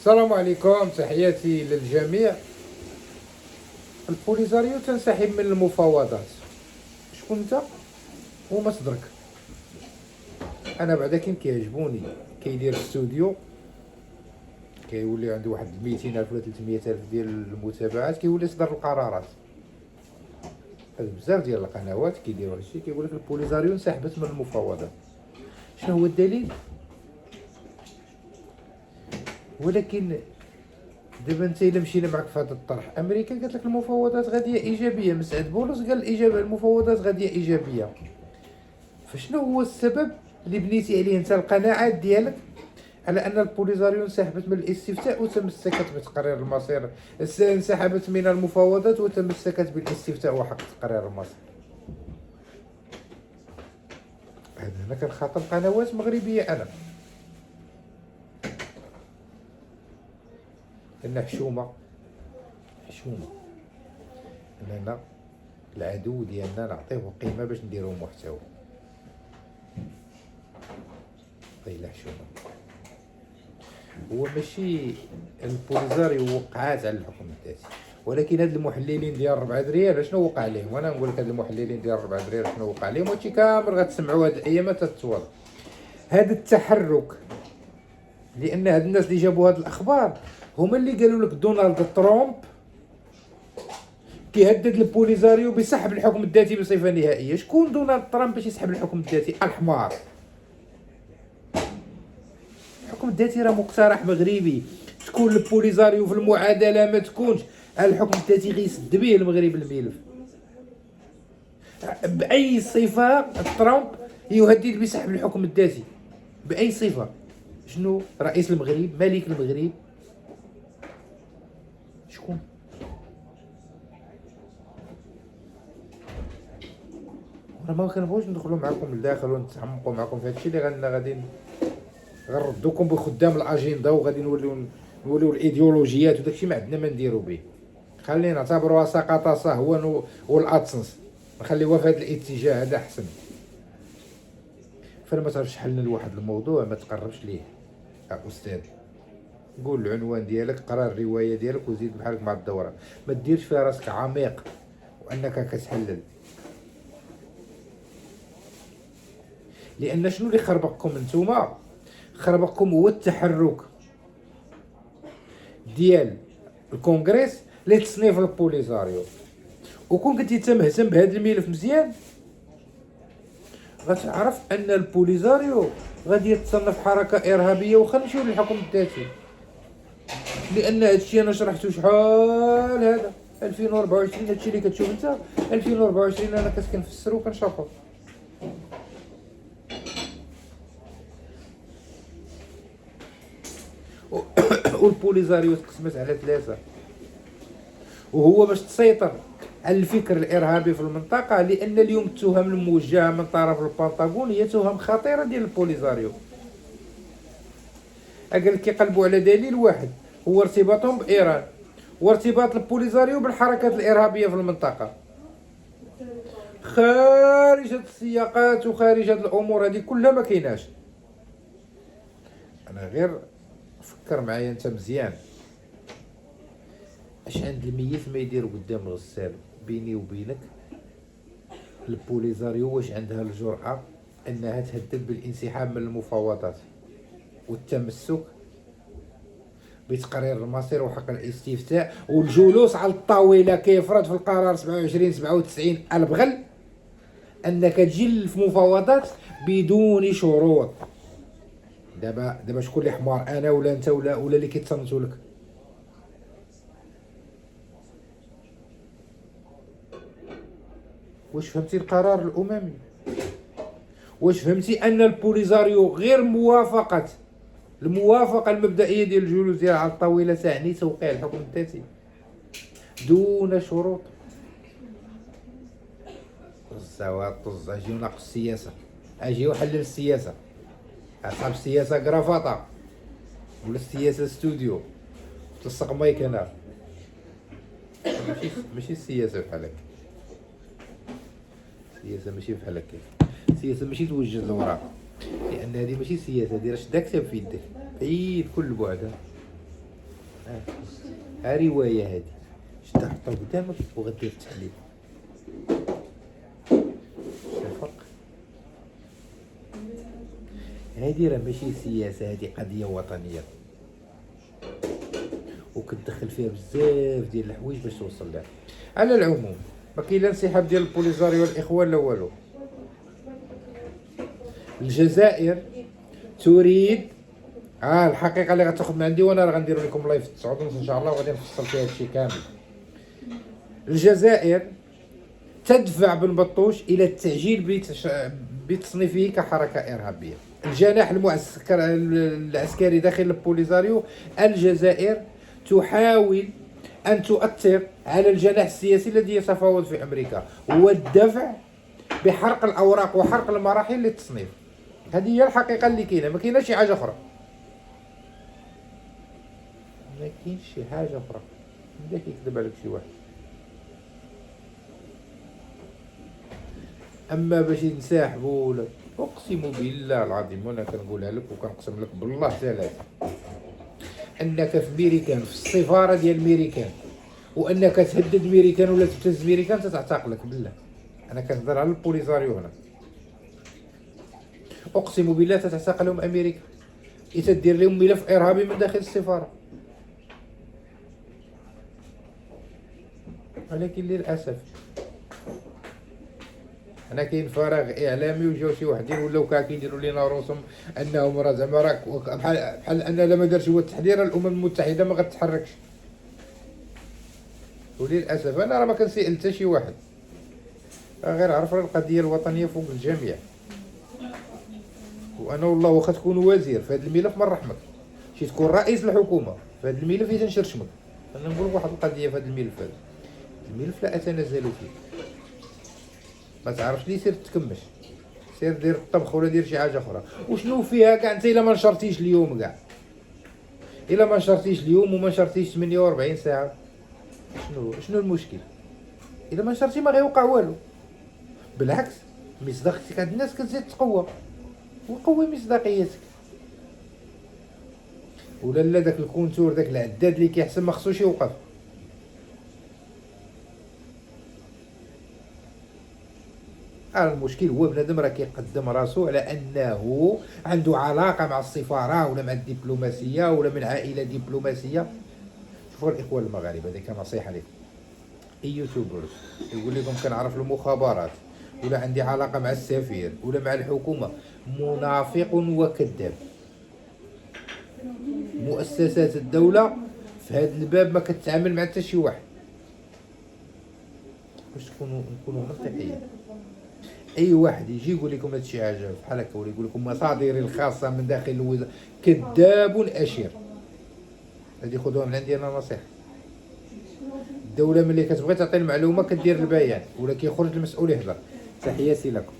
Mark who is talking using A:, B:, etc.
A: السلام عليكم، تحياتي للجميع. البوليزاريو تنسحب من المفاوضات. شكون انت ومصدرك؟ انا بعدا كاين كيعجبوني كيدير في استوديو، كيولي عنده واحد 200,000 ولا 300,000 ديال المتابعات، كيولي يصدر القرارات. هاد بزاف ديال القنوات كيديروا هادشي، كيقول لك البوليزاريو انسحبت من المفاوضات. شنو هو الدليل؟ ولكن دابا انت الا مشينا معك في هذا الطرح، امريكا قالت لك المفاوضات غاديه ايجابيه، مسعد بولس قال المفاوضات غاديه ايجابيه. فشنو هو السبب اللي بنيتي عليه انت القناعات ديالك على ان البوليزاريو انسحبت من الاستفتاء وتمسكت بتقرير المصير، انسحبت من المفاوضات وتمسكت بالاستفتاء وحق تقرير المصير؟ هذا كنخاطب قنوات مغربيه انا، لان حشومه اننا العدو ديالنا نعطيه قيمه باش نديرو محتوى. طيب حشومه هو ماشي البوليزاريو وقعات على الحكم الذاتي، ولكن هاد المحللين ديال 4 دريال شنو وقع لهم؟ وانا نقول لك هاد المحللين ديال 4 دريال شنو وقع لهم، وهادشي كامل غتسمعوا هاد الايامات تتوالى. هاد التحرك، لان هاد الناس اللي جابوا هاد الاخبار هما اللي قالوا لك دونالد ترامب كيهدد البوليزاريو بسحب الحكم الذاتي بصفه نهائيه. شكون دونالد ترامب باش يسحب الحكم الذاتي؟ الحمار. الحكم الذاتي راه مقترح مغربي، تكون البوليزاريو في المعادله ما تكونش، الحكم الذاتي غيسد به المغرب الملف. باي صفه ترامب يهدد بسحب الحكم الذاتي؟ باي صفه؟ شنو رئيس المغرب؟ ملك المغرب؟ شكون؟ انا ما كنبغيوش ندخلوا معكم لداخل ونتعمقوا معكم في هادشي اللي غادي غنردوكم بخدام الاجنده، وغادي نوليو الايديولوجيات وداكشي ما عندنا ما نديرو به. خلينا نعتبروها سقط سهوا والادسنس، نخليوها في هذا الاتجاه هذا احسن. فلما تعرفش حل لواحد الموضوع ما تقربش ليه استاذ. قول العنوان ديالك، قرا الروايه ديالك وزيد بحالك مع الدوره، ما ديرش فيها راسك عميق وانك كتحلل. لان شنو اللي خربقكم نتوما؟ خربقكم هو التحرك ديال الكونغرس لتصنيف البوليزاريو. وكون كنتي انت مهتم بهذا الملف مزيان غتعرف ان البوليزاريو غادي يتصنف حركه ارهابيه. وخنمشيو للحكم الذاتي، لان هادشي انا شرحته شحال هذا 2024. هادشي اللي كتشوف انت 2024 انا كنفسر وكنشرحو. والبوليزاريو تقسمت على 3، وهو باش تسيطر على الفكر الارهابي في المنطقه. لان اليوم التهم الموجهه من طرف البنطاغون هي تهم خطيره ديال البوليزاريو. قال لك كيقلبوا على دليل واحد هو ارتباطهم بايران، وارتباط البوليزاريو بالحركات الارهابيه في المنطقه. خارج هاد السياقات وخارج هاد الامور هذه كلها ما كايناش. انا غير فكر معايا انت مزيان، اش عند الميت ما يدير قدام الغسال؟ بيني وبينك البوليزاريو واش عندها الجرأة انها تهدد بالانسحاب من المفاوضات والتمسك بتقرير المصير وحق الاستفتاء والجلوس على الطاولة كيفرض في القرار 27/97 البغل انك تجي في مفاوضات بدون شروط؟ دابا شكون اللي حمار، انا ولا انت ولا اللي كيتصنتوا لك؟ واش فهمتي القرار الاممي؟ واش فهمتي ان البوليزاريو غير الموافقه المبدئيه ديال الجلوس ديالها على الطاوله تعني توقيع الحكم الذاتي دون شروط؟ طز اجيو ناقص السياسه، اجيو حلل السياسه. اصحاب السياسه كرافاطه ولا السياسه استوديو تلصق مايك هنا. ماشي السياسه بحال هكا، السياسه ماشي بحال هكا. السياسه ماشي توجد لوراء، لان هذه ماشي سياسه، هذه راه شدا كتاب في يدك بعيد كل بعد. ها روايه هذه شتا حطها قدامك وغدير التحليل. الفرق هذه راه ماشي سياسه، هذه قضيه وطنيه وكتدخل فيها بزاف ديال الحوايج باش توصل لها. على العموم ما كاين لا انسحاب ديال البوليزاريو والاخوان لا والو. الجزائر تريد الحقيقه اللي غتاخذ من عندي، وانا راه غندير لكم لايف 9:30 ان شاء الله وغادي نفصل فيها هادشي كامل. الجزائر تدفع بن بطوش الى التعجيل بتصنيفه كحركه ارهابيه. الجناح العسكري داخل البوليزاريو، الجزائر تحاول ان تؤثر على الجناح السياسي الذي يتفاوض في امريكا، والدفع بحرق الاوراق وحرق المراحل للتصنيف. هذه هي الحقيقه اللي كاينه، ما كايناش شي حاجه اخرى، ما كاينش شي حاجه اخرى. بدا كيكذب عليك شي واحد. اما باش ينسحبوا ولا، اقسم بالله العظيم وانا كنقولها لك وكنقسم لك بالله ثلاثه، انك في ميريكان في السفاره ديال ميريكان وانك تهدد ميريكان ولا تبتز ميريكان تتعتقلك بالله. انا كنهضر على البوليزاريو هنا، اقسم بالله تتعتقلهم امريكا، تدير لهم ملف ارهابي من داخل السفاره. ولكن للاسف انا كاين فراغ اعلامي، وجاو شي وحدين ولاو كيديروا لينا رسوم انهم راه زعما بحال ان لا ما دارش هو التحذير الامم المتحده ما غتتحركش. وللاسف انا راه ما كنسائل حتى شي واحد، غير عرف القضيه الوطنيه فوق الجميع. وانا والله واخا تكون وزير في هذا الملف ما نرحمك، شي تكون رئيس الحكومه في هذا الملف اذا نشرشمك. انا نقول لك واحد القضيه في هذا الملف، هذا الملف لا اتنازل فيه. ما تعرفش لي سير تكمش، سير دير الطبخ ولا دير شي حاجه اخرى. وشنو فيها كاع انت الا ما نشرتيش اليوم كاع، الا ما نشرتيش اليوم وما نشرتيش 48 ساعه، شنو المشكل؟ الا ما نشرتي ما غيوقع والو، بالعكس مصداقيتك عند الناس كتزيد تقوى، وقوي مصداقيتك. ولا لا داك الكونتور داك العداد اللي كيحسب ما خصوش يوقف. المشكل هو بنادم راه كيقدم راسو على انه عنده علاقه مع السفاره ولا مع الدبلوماسيه ولا من عائله دبلوماسيه. شوفوا الاخوان المغاربه، هذه كنصيحه لكم، اي يوتيوبرز يقول لكم كنعرف المخابرات ولا عندي علاقه مع السفير ولا مع الحكومه، منافق وكذاب. مؤسسات الدوله في هذا الباب ما كتعامل مع حتى شي واحد. باش نكونوا منطقيين. اي واحد يجي يقول لكم هاد شي حاجه بحال هكا ولا يقول لكم مصادري الخاصه من داخل الوزاره، كذاب اشر. هادي خذوها من عندي انا نصيحه. الدوله ملي كتبغي تعطي المعلومه كدير البيان ولا كيخرج المسؤول يهضر. تحياتي لكم.